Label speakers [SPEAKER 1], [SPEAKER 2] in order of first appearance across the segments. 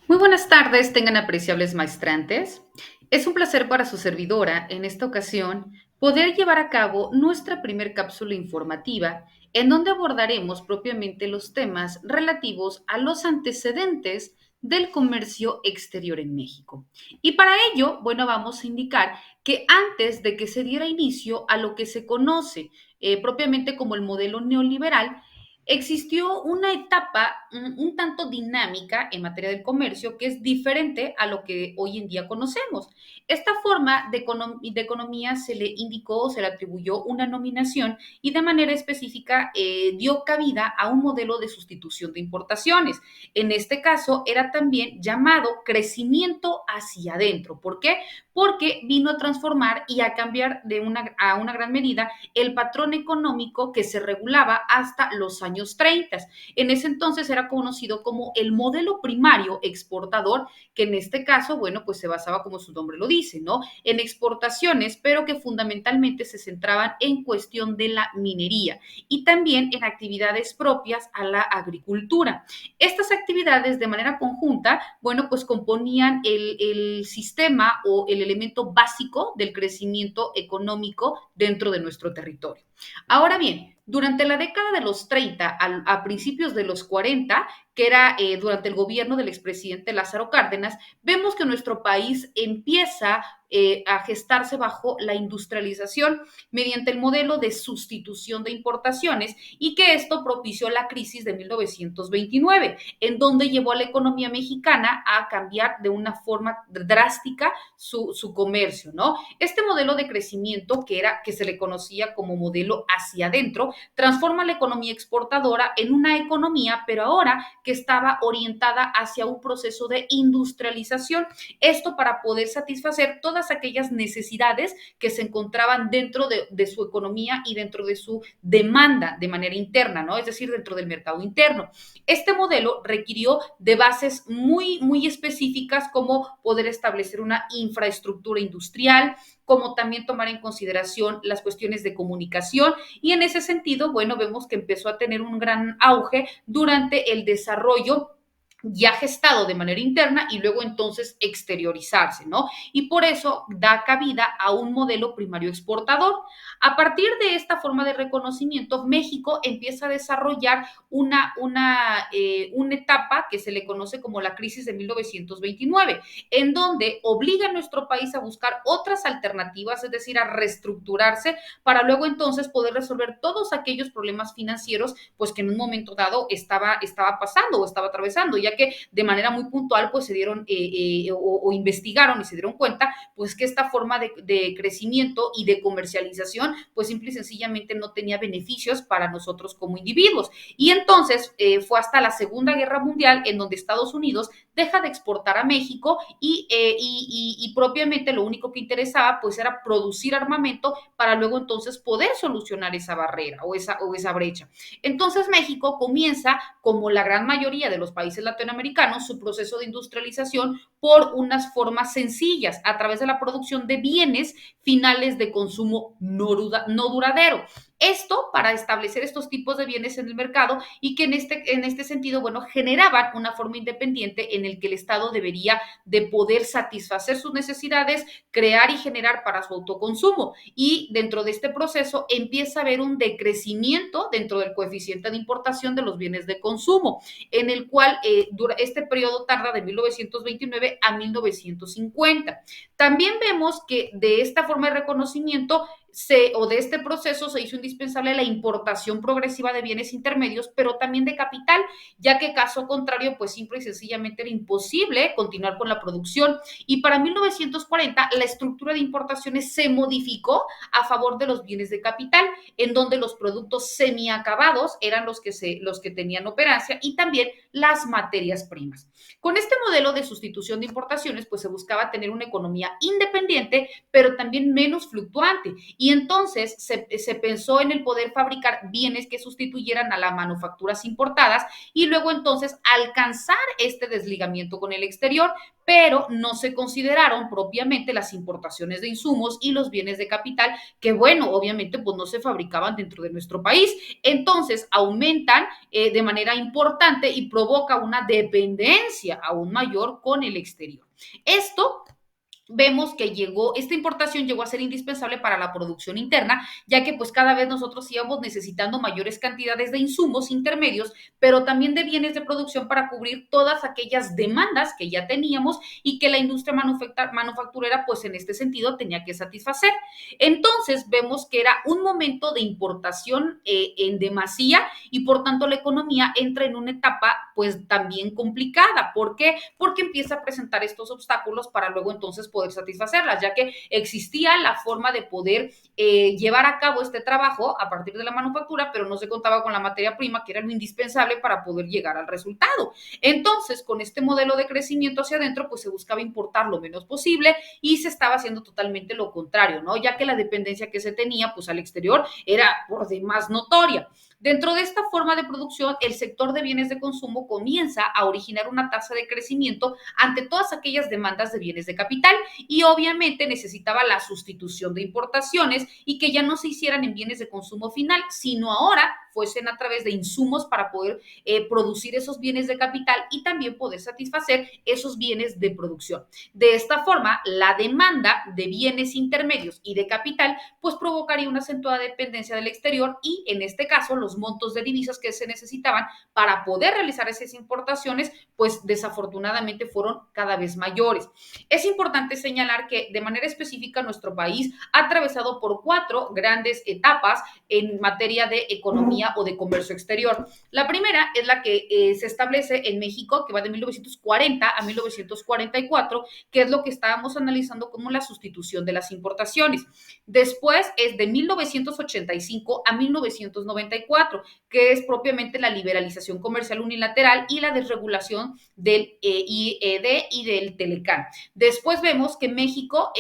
[SPEAKER 1] Muy buenas tardes, tengan apreciables maestrantes. Es un placer para su servidora, en esta ocasión, poder llevar a cabo nuestra primer cápsula informativa, en donde abordaremos propiamente los temas relativos a los antecedentes del comercio exterior en México. Y para ello, bueno, vamos a indicar que antes de que se diera inicio a lo que se conoce propiamente como el modelo neoliberal, existió una etapa un tanto dinámica en materia del comercio que es diferente a lo que hoy en día conocemos. Esta forma de economía se le indicó, se le atribuyó una nominación y de manera específica dio cabida a un modelo de sustitución de importaciones. En este caso era también llamado crecimiento hacia adentro. ¿Por qué? Porque vino a transformar y a cambiar a una gran medida el patrón económico que se regulaba hasta los años 30. En ese entonces era conocido como el modelo primario exportador, que en este caso, bueno, pues se basaba, como su nombre lo dice, ¿no? En exportaciones, pero que fundamentalmente se centraban en cuestión de la minería y también en actividades propias a la agricultura. Estas actividades de manera conjunta, bueno, pues componían el sistema o el elemento básico del crecimiento económico dentro de nuestro territorio. Ahora bien, durante la década de los 30 a principios de los 40, que era durante el gobierno del expresidente Lázaro Cárdenas, vemos que nuestro país empieza a gestarse bajo la industrialización mediante el modelo de sustitución de importaciones y que esto propició la crisis de 1929, en donde llevó a la economía mexicana a cambiar de una forma drástica su comercio, ¿no? Este modelo de crecimiento que se le conocía como modelo hacia adentro, transforma la economía exportadora en una economía, pero ahora que estaba orientada hacia un proceso de industrialización. Esto para poder satisfacer todas aquellas necesidades que se encontraban dentro de su economía y dentro de su demanda de manera interna, ¿no? Es decir, dentro del mercado interno. Este modelo requirió de bases muy específicas como poder establecer una infraestructura industrial, como también tomar en consideración las cuestiones de comunicación y en ese sentido, bueno, vemos que empezó a tener un gran auge durante el desarrollo ya gestado de manera interna y luego entonces exteriorizarse, ¿no? Y por eso da cabida a un modelo primario exportador. A partir de esta forma de reconocimiento, México empieza a desarrollar una etapa que se le conoce como la crisis de 1929, en donde obliga a nuestro país a buscar otras alternativas, es decir, a reestructurarse para luego entonces poder resolver todos aquellos problemas financieros, pues que en un momento dado estaba pasando o estaba atravesando, ya que de manera muy puntual, pues se dieron o investigaron y se dieron cuenta, pues que esta forma de crecimiento y de comercialización, pues simple y sencillamente no tenía beneficios para nosotros como individuos. Y entonces fue hasta la Segunda Guerra Mundial en donde Estados Unidos deja de exportar a México y propiamente lo único que interesaba pues era producir armamento para luego entonces poder solucionar esa barrera o esa brecha. Entonces México comienza, como la gran mayoría de los países latinoamericanos, su proceso de industrialización por unas formas sencillas, a través de la producción de bienes finales de consumo no duradero. Esto para establecer estos tipos de bienes en el mercado y que en este sentido, bueno, generaban una forma independiente en el que el Estado debería de poder satisfacer sus necesidades, crear y generar para su autoconsumo. Y dentro de este proceso empieza a haber un decrecimiento dentro del coeficiente de importación de los bienes de consumo, en el cual este periodo tarda de 1929 a 1950. También vemos que de esta forma de reconocimiento o de este proceso se hizo indispensable la importación progresiva de bienes intermedios, pero también de capital, ya que caso contrario, pues simple y sencillamente era imposible continuar con la producción. Y para 1940, la estructura de importaciones se modificó a favor de los bienes de capital, en donde los productos semiacabados eran los que tenían operancia y también las materias primas. Con este modelo de sustitución de importaciones, pues se buscaba tener una economía independiente, pero también menos fluctuante Y entonces se pensó en el poder fabricar bienes que sustituyeran a las manufacturas importadas y luego entonces alcanzar este desligamiento con el exterior, pero no se consideraron propiamente las importaciones de insumos y los bienes de capital que, bueno, obviamente pues no se fabricaban dentro de nuestro país. Entonces aumentan de manera importante y provoca una dependencia aún mayor con el exterior. Esto vemos que esta importación llegó a ser indispensable para la producción interna, ya que pues cada vez nosotros íbamos necesitando mayores cantidades de insumos intermedios, pero también de bienes de producción para cubrir todas aquellas demandas que ya teníamos y que la industria manufacturera pues en este sentido tenía que satisfacer. Entonces vemos que era un momento de importación en demasía y por tanto la economía entra en una etapa pues también complicada. ¿Por qué? Porque empieza a presentar estos obstáculos para luego entonces poder satisfacerlas, ya que existía la forma de poder llevar a cabo este trabajo a partir de la manufactura, pero no se contaba con la materia prima, que era lo indispensable para poder llegar al resultado. Entonces, con este modelo de crecimiento hacia adentro, pues se buscaba importar lo menos posible y se estaba haciendo totalmente lo contrario, ¿no? Ya que la dependencia que se tenía, pues al exterior era por demás notoria. Dentro de esta forma de producción, el sector de bienes de consumo comienza a originar una tasa de crecimiento ante todas aquellas demandas de bienes de capital y obviamente necesitaba la sustitución de importaciones y que ya no se hicieran en bienes de consumo final, sino ahora fuesen a través de insumos para poder producir esos bienes de capital y también poder satisfacer esos bienes de producción. De esta forma, la demanda de bienes intermedios y de capital pues provocaría una acentuada dependencia del exterior y en este caso los montos de divisas que se necesitaban para poder realizar esas importaciones pues desafortunadamente fueron cada vez mayores. Es importante señalar que de manera específica nuestro país ha atravesado por 4 grandes etapas en materia de economía o de comercio exterior. La primera es la que se establece en México, que va de 1940 a 1944, que es lo que estábamos analizando como la sustitución de las importaciones. Después es de 1985 a 1994, que es propiamente la liberalización comercial unilateral y la desregulación del IED y del Telecán. Después vemos que México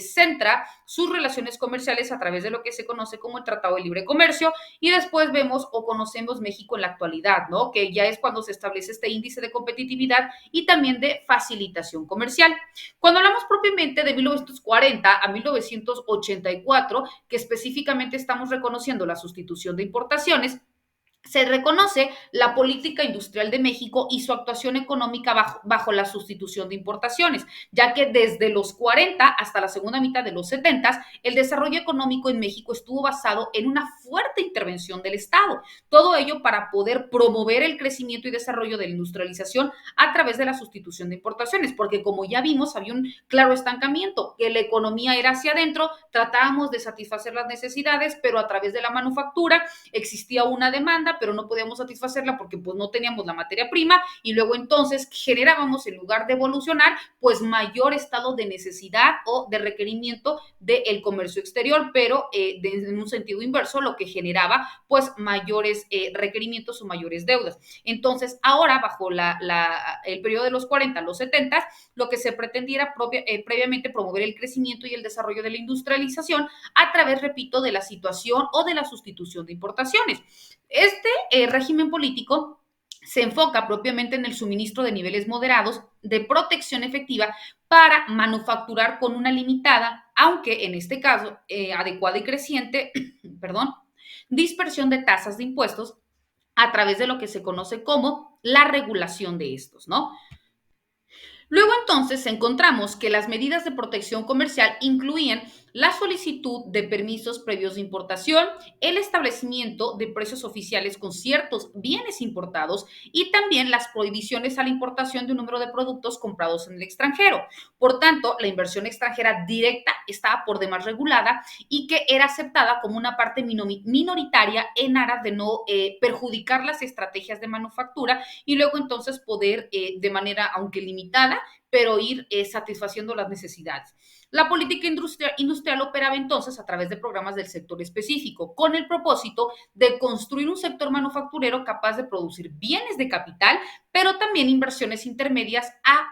[SPEAKER 1] centra sus relaciones comerciales a través de lo que se conoce como el Tratado de Libre Comercio y después vemos o conocemos México en la actualidad, ¿no? Que ya es cuando se establece este índice de competitividad y también de facilitación comercial. Cuando hablamos propiamente de 1940 a 1984, que específicamente estamos reconociendo la sustitución de importaciones, se reconoce la política industrial de México y su actuación económica bajo la sustitución de importaciones, ya que desde los 40 hasta la segunda mitad de los 70, el desarrollo económico en México estuvo basado en una fuerte intervención del Estado. Todo ello para poder promover el crecimiento y desarrollo de la industrialización a través de la sustitución de importaciones, porque como ya vimos, había un claro estancamiento, que la economía era hacia adentro, tratábamos de satisfacer las necesidades, pero a través de la manufactura existía una demanda, pero no podíamos satisfacerla porque pues no teníamos la materia prima y luego entonces generábamos en lugar de evolucionar pues mayor estado de necesidad o de requerimiento del comercio exterior, pero en un sentido inverso lo que generaba pues mayores requerimientos o mayores deudas. Entonces ahora bajo el periodo de los 40 a los 70 lo que se pretendía era previamente promover el crecimiento y el desarrollo de la industrialización a través, repito, de la situación o de la sustitución de importaciones. Este régimen político se enfoca propiamente en el suministro de niveles moderados de protección efectiva para manufacturar con una limitada, aunque en este caso adecuada y creciente, perdón, dispersión de tasas de impuestos a través de lo que se conoce como la regulación de estos, ¿no? Luego entonces encontramos que las medidas de protección comercial incluían la solicitud de permisos previos de importación, el establecimiento de precios oficiales con ciertos bienes importados y también las prohibiciones a la importación de un número de productos comprados en el extranjero. Por tanto, la inversión extranjera directa estaba por demás regulada y que era aceptada como una parte minoritaria en aras de no perjudicar las estrategias de manufactura y luego entonces poder de manera, aunque limitada, pero ir satisfaciendo las necesidades. La política industrial operaba entonces a través de programas del sector específico, con el propósito de construir un sector manufacturero capaz de producir bienes de capital, pero también inversiones intermedias a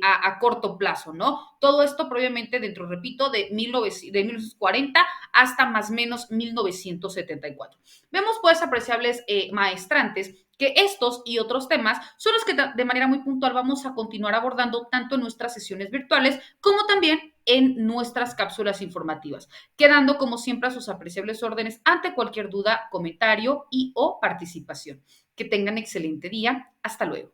[SPEAKER 1] a corto plazo, ¿no? Todo esto previamente dentro, repito, de 1940 hasta más o menos 1974. Vemos pues apreciables maestrantes que estos y otros temas son los que de manera muy puntual vamos a continuar abordando tanto en nuestras sesiones virtuales como también en nuestras cápsulas informativas, quedando como siempre a sus apreciables órdenes ante cualquier duda, comentario y o participación. Que tengan excelente día. Hasta luego.